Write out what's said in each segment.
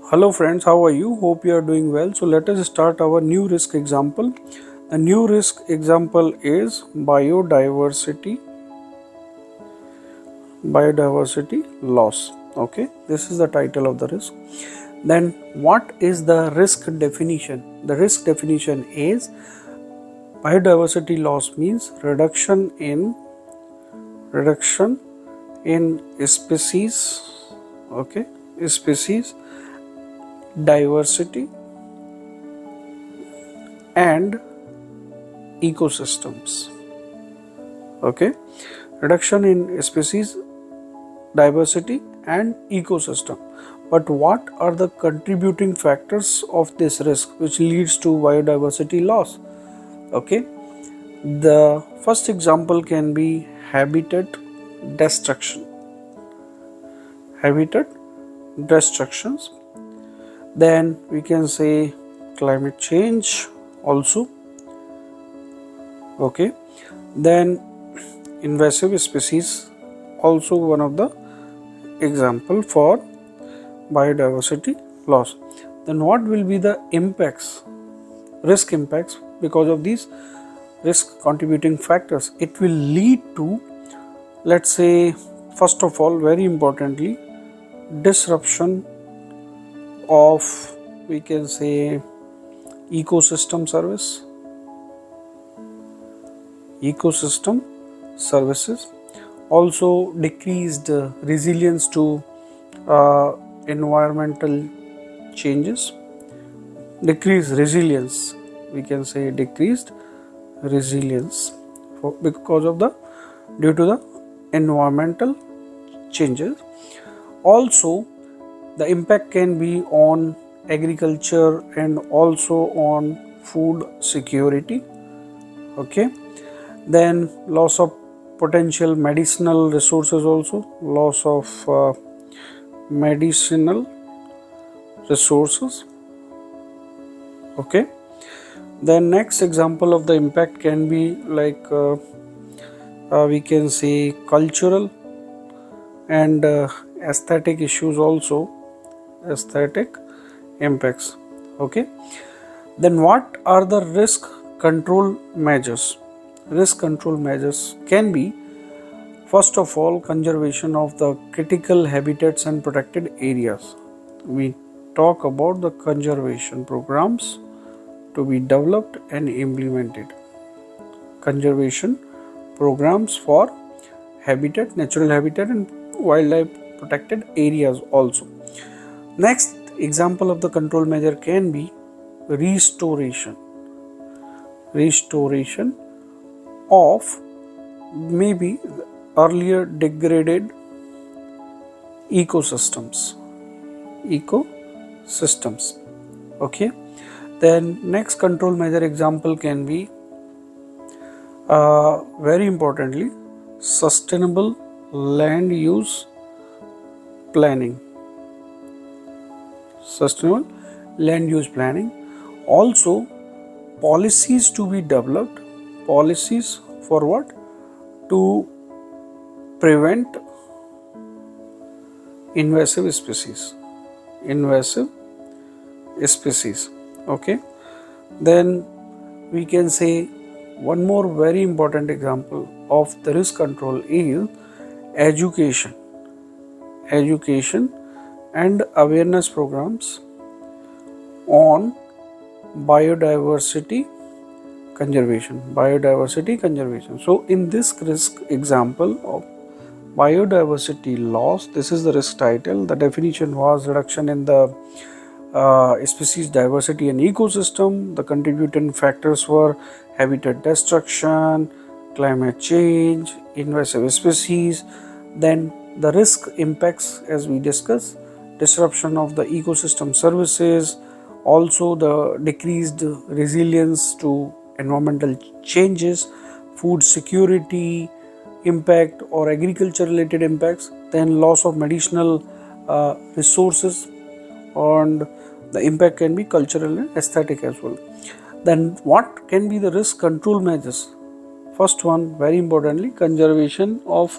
Hello friends, how are you? Hope you are doing well. So let us start our new risk example. The new risk example is biodiversity loss. Okay, this is the title of the risk. Then what is the risk definition? The risk definition is biodiversity loss means reduction in species, okay, species diversity and ecosystems. Okay, reduction in species diversity and ecosystem. But what are the contributing factors of this risk which leads to biodiversity loss? Okay, the first example can be habitat destruction. Habitat destructions. Then we can say climate change also. Okay, then invasive species also one of the example for biodiversity loss. Then what will be the risk impacts because of these risk contributing factors? It will lead to, let's say, first of all, very importantly, disruption of, we can say, ecosystem services, also decreased resilience to environmental changes, decreased resilience due to the environmental changes. Also the impact can be on agriculture and also on food security. Okay, then loss of potential medicinal resources, also loss of medicinal resources. Okay, then next example of the impact can be like we can say cultural and aesthetic issues, also aesthetic impacts. Okay, then what are the risk control measures? Risk control measures can be, first of all, conservation of the critical habitats and protected areas. We talk about the conservation programs to be developed and implemented. Conservation programs for habitat, natural habitat and wildlife protected areas also. Next example of the control measure can be restoration of maybe earlier degraded ecosystems. Okay, then next control measure example can be very importantly sustainable land use planning. Also policies to be developed, policies for what? To prevent invasive species. Okay, then we can say one more very important example of the risk control is education and awareness programs on biodiversity conservation. So in this risk example of biodiversity loss, this is the risk title. The definition was reduction in the species diversity and ecosystem. The contributing factors were habitat destruction, climate change, invasive species. Then the risk impacts, as we discussed, disruption of the ecosystem services, also the decreased resilience to environmental changes, food security impact or agriculture related impacts, then loss of medicinal resources, and the impact can be cultural and aesthetic as well. Then what can be the risk control measures? First one, very importantly, conservation of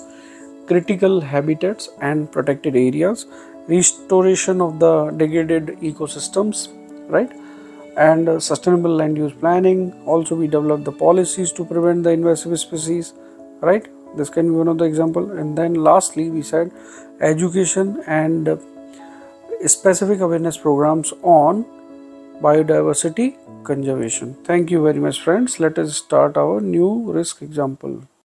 critical habitats and protected areas. restoration of the degraded ecosystems, right? And sustainable land use planning. Also, we develop the policies to prevent the invasive species, right? This can be one of the example. And then lastly, we said education and specific awareness programs on biodiversity conservation. Thank you very much, friends. Let us start our new risk example.